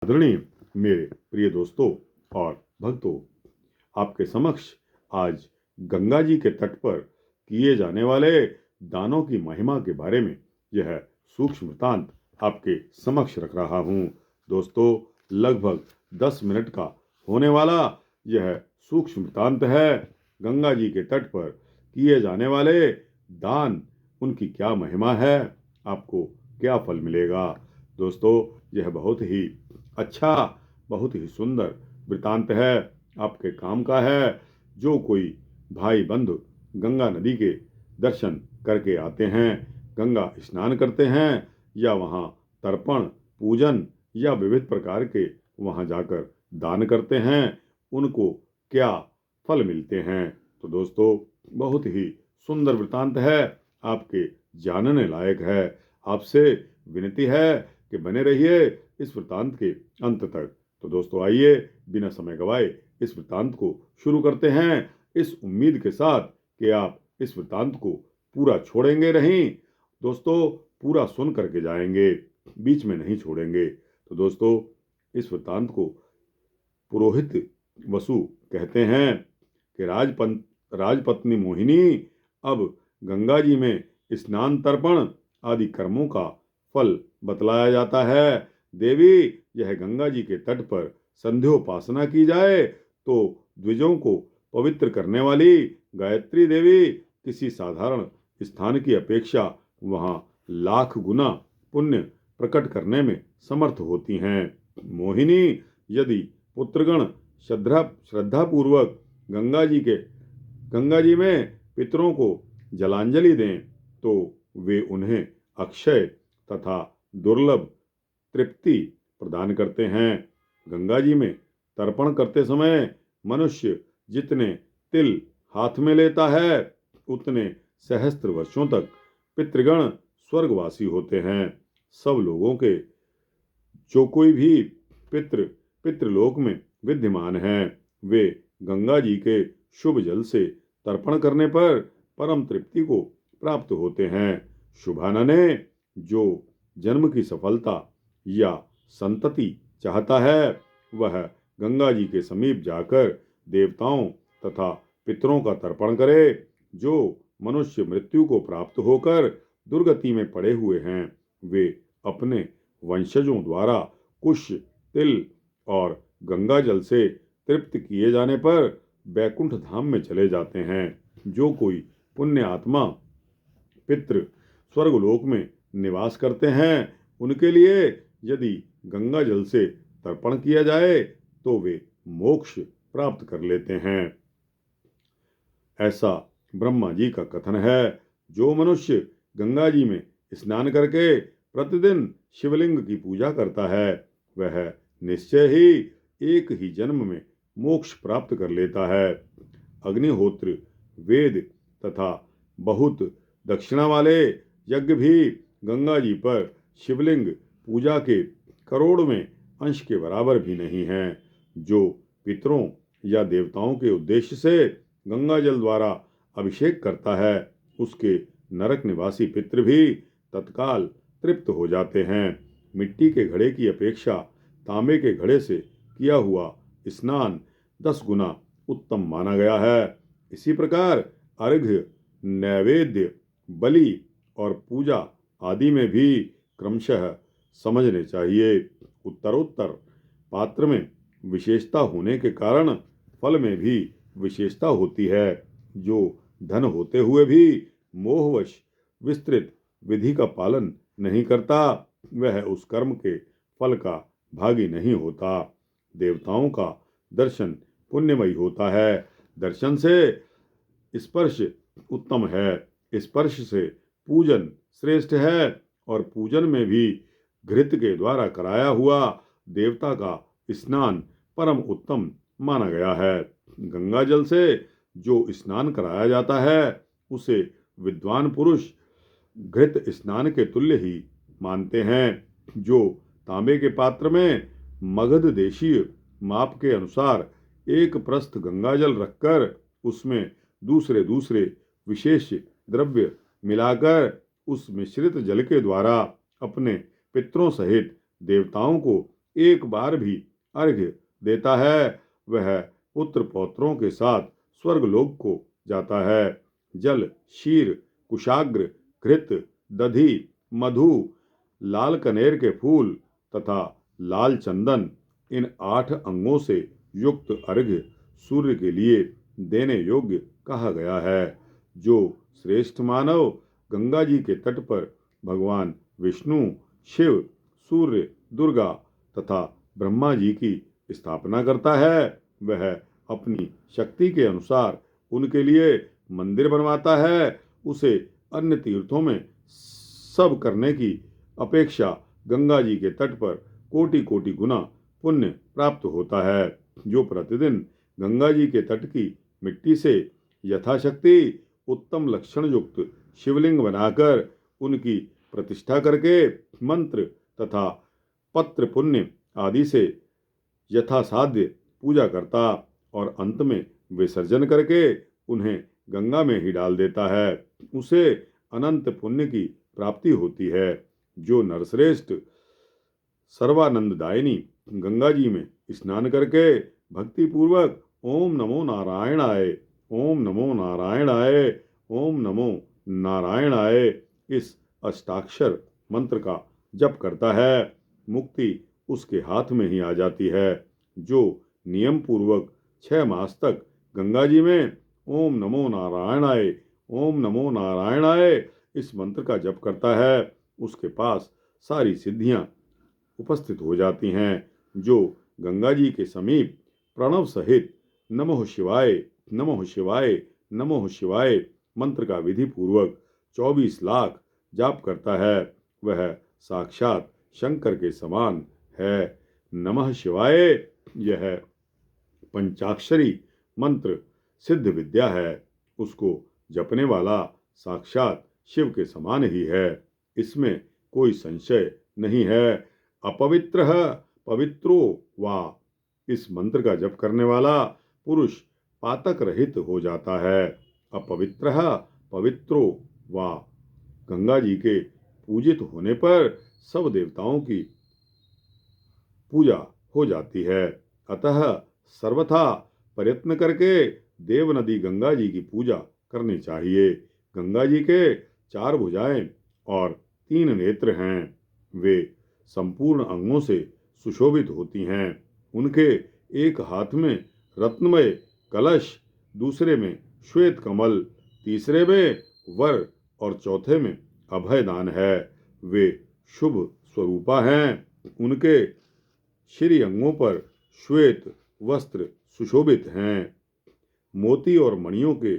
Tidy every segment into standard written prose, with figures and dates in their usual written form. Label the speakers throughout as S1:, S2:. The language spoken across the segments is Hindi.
S1: आदरणीय मेरे प्रिय दोस्तों और भक्तों, आपके समक्ष आज गंगा जी के तट पर किए जाने वाले दानों की महिमा के बारे में यह सूक्ष्म वृत्तांत आपके समक्ष रख रहा हूँ। दोस्तों, लगभग 10 मिनट का होने वाला यह सूक्ष्म वृत्तांत है। गंगा जी के तट पर किए जाने वाले दान, उनकी क्या महिमा है, आपको क्या फल मिलेगा। दोस्तों, यह बहुत ही अच्छा, बहुत ही सुंदर वृतांत है, आपके काम का है। जो कोई भाई बंधु गंगा नदी के दर्शन करके आते हैं, गंगा स्नान करते हैं या वहाँ तर्पण, पूजन या विविध प्रकार के वहाँ जाकर दान करते हैं, उनको क्या फल मिलते हैं। तो दोस्तों, बहुत ही सुंदर वृतांत है, आपके जानने लायक है। आपसे विनती है कि बने रहिए इस वृतांत के अंत तक। तो दोस्तों, आइए बिना समय गवाए इस वृतांत को शुरू करते हैं, इस उम्मीद के साथ कि आप इस वृतांत को पूरा छोड़ेंगे नहीं। दोस्तों, पूरा सुन करके जाएंगे, बीच में नहीं छोड़ेंगे। तो दोस्तों, इस वृतांत को पुरोहित वसु कहते हैं कि राजपत्नी मोहिनी अब गंगा जी में स्नान, तर्पण आदि कर्मों का फल बतलाया जाता है। देवी, यह गंगा जी के तट पर संध्योपासना की जाए तो द्विजों को पवित्र करने वाली गायत्री देवी किसी साधारण स्थान की अपेक्षा वहां लाख गुना पुण्य प्रकट करने में समर्थ होती हैं। मोहिनी यदि पुत्रगण श्रद्धा पूर्वक गंगा जी में पितरों को जलांजलि दें तो वे उन्हें अक्षय तथा दुर्लभ तृप्ति प्रदान करते हैं। गंगा जी में तर्पण करते समय मनुष्य जितने तिल हाथ में लेता है, उतने सहस्त्र वर्षों तक पितृगण स्वर्गवासी होते हैं। सब लोगों के जो कोई भी पितृलोक में विद्यमान हैं, वे गंगा जी के शुभ जल से तर्पण करने पर परम तृप्ति को प्राप्त होते हैं। शुभानने, जो जन्म की सफलता या संतति चाहता है, वह गंगा जी के समीप जाकर देवताओं तथा पितरों का तर्पण करे। जो मनुष्य मृत्यु को प्राप्त होकर दुर्गति में पड़े हुए हैं, वे अपने वंशजों द्वारा कुश, तिल और गंगा जल से तृप्त किए जाने पर बैकुंठ धाम में चले जाते हैं। जो कोई पुण्य आत्मा पितृ स्वर्गलोक में निवास करते हैं, उनके लिए यदि गंगा जल से तर्पण किया जाए तो वे मोक्ष प्राप्त कर लेते हैं। ऐसा ब्रह्मा जी का कथन है। जो मनुष्य गंगा जी में स्नान करके प्रतिदिन शिवलिंग की पूजा करता है, वह निश्चय ही एक ही जन्म में मोक्ष प्राप्त कर लेता है। अग्निहोत्र, वेद तथा बहुत दक्षिणा वाले यज्ञ भी गंगा जी पर शिवलिंग पूजा के करोड़वें अंश के बराबर भी नहीं हैं। जो पितरों या देवताओं के उद्देश्य से गंगा जल द्वारा अभिषेक करता है, उसके नरक निवासी पितृ भी तत्काल तृप्त हो जाते हैं। मिट्टी के घड़े की अपेक्षा तांबे के घड़े से किया हुआ स्नान 10 गुना उत्तम माना गया है। इसी प्रकार अर्घ्य, नैवेद्य, बलि और पूजा आदि में भी क्रमशः समझने चाहिए। उत्तरोत्तर पात्र में विशेषता होने के कारण फल में भी विशेषता होती है। जो धन होते हुए भी मोहवश विस्तृत विधि का पालन नहीं करता, वह उस कर्म के फल का भागी नहीं होता। देवताओं का दर्शन पुण्यमयी होता है। दर्शन से स्पर्श उत्तम है, स्पर्श से पूजन श्रेष्ठ है और पूजन में भी घृत के द्वारा कराया हुआ देवता का स्नान परम उत्तम माना गया है। गंगा जल से जो स्नान कराया जाता है, उसे विद्वान पुरुष घृत स्नान के तुल्य ही मानते हैं। जो तांबे के पात्र में मगध देशीय माप के अनुसार एक प्रस्थ गंगा जल रखकर उसमें दूसरे दूसरे विशेष द्रव्य मिलाकर उस मिश्रित जल के द्वारा अपने पितरों सहित देवताओं को एक बार भी अर्घ्य देता है वह पुत्र पौत्रों के साथ स्वर्गलोक को जाता है। जल, क्षीर, कुशाग्र, घृत, दधि, मधु, लाल कनेर के फूल तथा लाल चंदन, इन 8 अंगों से युक्त अर्घ्य सूर्य के लिए देने योग्य कहा गया है। जो श्रेष्ठ मानव गंगा जी के तट पर भगवान विष्णु, शिव, सूर्य, दुर्गा तथा ब्रह्मा जी की स्थापना करता है वह अपनी शक्ति के अनुसार उनके लिए मंदिर बनवाता है। उसे अन्य तीर्थों में सब करने की अपेक्षा गंगा जी के तट पर कोटि कोटि गुना पुण्य प्राप्त होता है। जो प्रतिदिन गंगा जी के तट की मिट्टी से यथाशक्ति उत्तम लक्षण युक्त शिवलिंग बनाकर उनकी प्रतिष्ठा करके मंत्र तथा पत्र पुण्य आदि से यथासाध्य पूजा करता और अंत में विसर्जन करके उन्हें गंगा में ही डाल देता है, उसे अनंत पुण्य की प्राप्ति होती है। जो नरश्रेष्ठ सर्वानंददायिनी गंगा जी में स्नान करके भक्ति पूर्वक ओम नमो नारायणाय, ओम नमो नारायणाय, ओम नमो नारायणाय इस अष्टाक्षर मंत्र का जप करता है, मुक्ति उसके हाथ में ही आ जाती है। जो नियम पूर्वक 6 मास तक गंगा जी में ओम नमो नारायणाय, ओम नमो नारायणाय इस मंत्र का जप करता है, उसके पास सारी सिद्धियां उपस्थित हो जाती हैं। जो गंगा जी के समीप प्रणव सहित नमः शिवाय, नमः शिवाय, नमः शिवाय मंत्र का विधि पूर्वक 24 लाख जाप करता है वह साक्षात शंकर के समान है। नमः शिवाय यह पंचाक्षरी मंत्र सिद्ध विद्या है, उसको जपने वाला साक्षात शिव के समान ही है, इसमें कोई संशय नहीं है। अपवित्र पवित्रो वा, इस मंत्र का जप करने वाला पुरुष पातक रहित हो जाता है। अपवित्र पवित्रो वा, गंगा जी के पूजित होने पर सब देवताओं की पूजा हो जाती है। अतः सर्वथा प्रयत्न करके देव नदी गंगा जी की पूजा करनी चाहिए। गंगा जी के 4 भुजाएं और 3 नेत्र हैं, वे संपूर्ण अंगों से सुशोभित होती हैं। उनके एक हाथ में रत्नमय कलश, दूसरे में श्वेत कमल, तीसरे में वर और चौथे में अभयदान है। वे शुभ स्वरूपा हैं। उनके श्री अंगों पर श्वेत वस्त्र सुशोभित हैं। मोती और मणियों के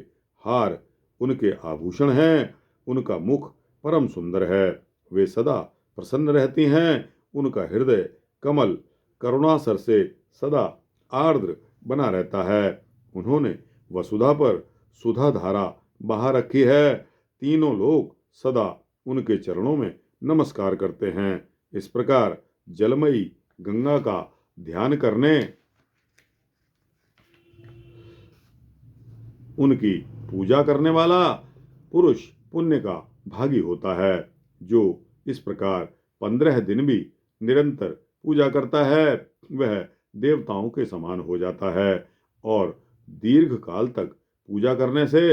S1: हार उनके आभूषण हैं। उनका मुख परम सुंदर है। वे सदा प्रसन्न रहती हैं। उनका हृदय कमल करुणासर से सदा आर्द्र बना रहता है। उन्होंने वसुधा पर सुधा धारा बहा रखी है। तीनों लोग सदा उनके चरणों में नमस्कार करते हैं। इस प्रकार जलमयी गंगा का ध्यान करने, उनकी पूजा करने वाला पुरुष पुण्य का भागी होता है। जो इस प्रकार 15 दिन भी निरंतर पूजा करता है वह देवताओं के समान हो जाता है और दीर्घ काल तक पूजा करने से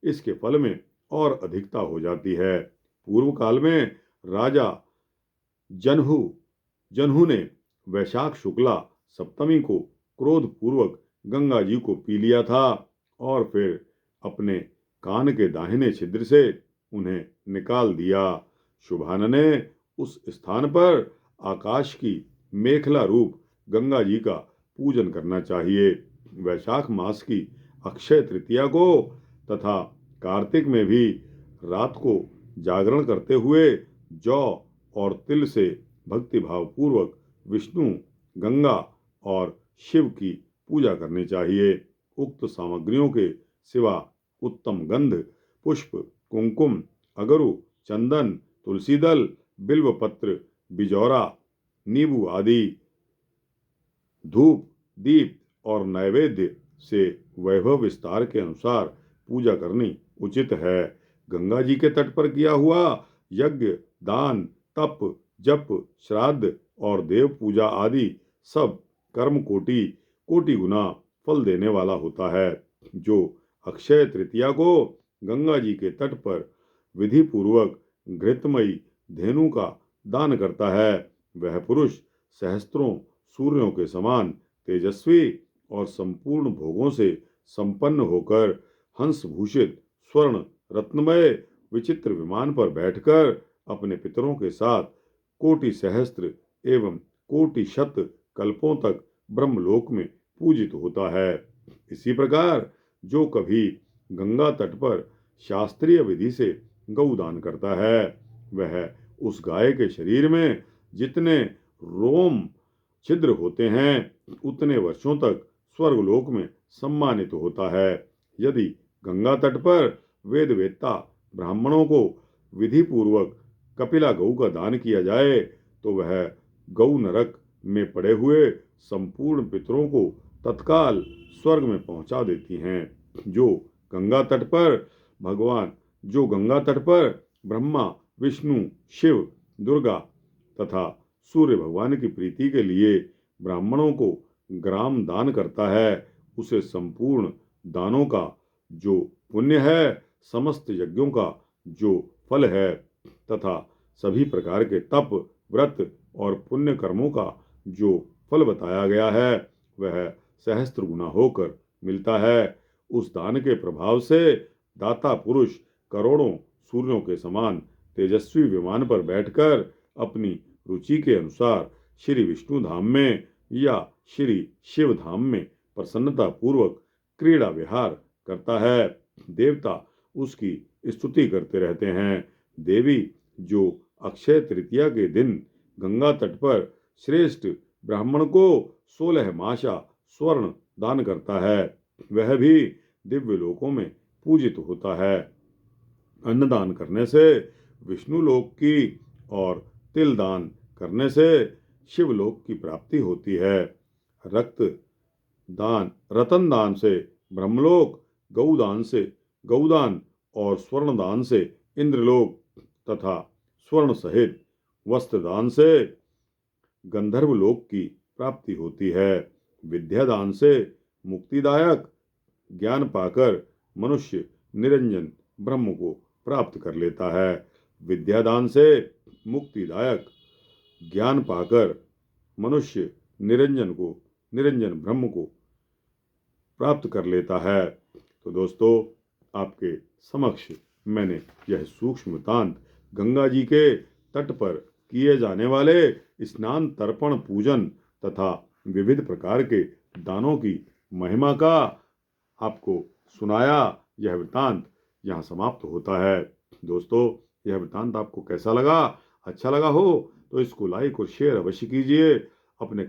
S1: इसके फल में और अधिकता हो जाती है। पूर्व काल में राजा जनहु ने वैशाख शुक्ला सप्तमी को क्रोध पूर्वक गंगा जी को पी लिया था और फिर अपने कान के दाहिने छिद्र से उन्हें निकाल दिया। शुभान ने उस स्थान पर आकाश की मेखला रूप गंगा जी का पूजन करना चाहिए। वैशाख मास की अक्षय तृतीया को तथा कार्तिक में भी रात को जागरण करते हुए जौ और तिल से भक्तिभाव पूर्वक विष्णु, गंगा और शिव की पूजा करनी चाहिए। उक्त सामग्रियों के सिवा उत्तम गंध, पुष्प, कुंकुम, अगरु, चंदन, तुलसी दल, बिल्व पत्र, बिजौरा, नींबू आदि, धूप, दीप और नैवेद्य से वैभव विस्तार के अनुसार पूजा करनी उचित है। गंगा जी के तट पर किया हुआ यज्ञ, दान, तप, जप, श्राद्ध, और देव पूजा आदि सब कर्म कोटि कोटि गुना फल देने वाला होता है। जो अक्षय तृतीया को गंगा जी के तट पर विधि पूर्वक घृतमयी धेनु का दान करता है, वह पुरुष सहस्त्रों सूर्यों के समान तेजस्वी और संपूर्ण भोगों से संपन्न होकर हंस भूषित स्वर्ण रत्नमय विचित्र विमान पर बैठकर अपने पितरों के साथ कोटि सहस्त्र एवं कोटि शत कल्पों तक ब्रह्मलोक में पूजित होता है। इसी प्रकार जो कभी गंगा तट पर शास्त्रीय विधि से गौदान करता है, वह उस गाय के शरीर में जितने रोम छिद्र होते हैं उतने वर्षों तक स्वर्गलोक में सम्मानित होता है। यदि गंगा तट पर वेद वेत्ता ब्राह्मणों को विधि पूर्वक कपिला गौ का दान किया जाए तो वह गौ नरक में पड़े हुए संपूर्ण पितरों को तत्काल स्वर्ग में पहुंचा देती हैं। जो गंगा तट पर ब्रह्मा विष्णु शिव दुर्गा तथा सूर्य भगवान की प्रीति के लिए ब्राह्मणों को ग्राम दान करता है, उसे संपूर्ण दानों का जो पुण्य है, समस्त यज्ञों का जो फल है तथा सभी प्रकार के तप व्रत और पुण्य कर्मों का जो फल बताया गया है वह सहस्त्र गुना होकर मिलता है। उस दान के प्रभाव से दाता पुरुष करोड़ों सूर्यों के समान तेजस्वी विमान पर बैठकर अपनी रुचि के अनुसार श्री विष्णु धाम में या श्री शिव धाम में प्रसन्नता पूर्वक क्रीड़ा विहार करता है। देवता उसकी स्तुति करते रहते हैं। देवी जो अक्षय तृतीया के दिन गंगा तट पर श्रेष्ठ ब्राह्मण को 16 माशा स्वर्ण दान करता है, वह भी दिव्य लोकों में पूजित होता है। अन्नदान करने से विष्णु लोक की और तिल दान करने से शिवलोक की प्राप्ति होती है। रतन दान से ब्रह्मलोक, गौदान और स्वर्ण दान से इंद्रलोक तथा स्वर्ण सहित वस्त्र दान से गंधर्व लोक की प्राप्ति होती है। विद्यादान से मुक्तिदायक ज्ञान पाकर मनुष्य निरंजन ब्रह्म को प्राप्त कर लेता है। विद्यादान से मुक्तिदायक ज्ञान पाकर मनुष्य निरंजन ब्रह्म को प्राप्त कर लेता है। तो दोस्तों, आपके समक्ष मैंने यह सूक्ष्म वृत्तांत गंगा जी के तट पर किए जाने वाले स्नान तर्पण पूजन तथा विविध प्रकार के दानों की महिमा का आपको सुनाया। यह वृत्तांत यहाँ समाप्त होता है। दोस्तों, यह वृत्तांत आपको कैसा लगा? अच्छा लगा हो तो इसको लाइक और शेयर अवश्य कीजिए। अपने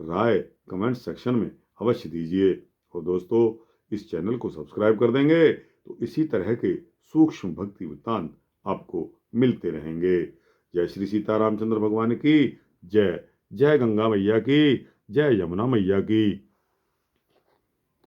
S1: राय कमेंट सेक्शन में अवश्य दीजिए। और दोस्तों, इस चैनल को सब्सक्राइब कर देंगे तो इसी तरह के सूक्ष्म भक्ति वृत्तांत आपको मिलते रहेंगे। जय श्री सीतारामचंद्र भगवान की जय। जय गंगा मैया की जय, यमुना मैया की।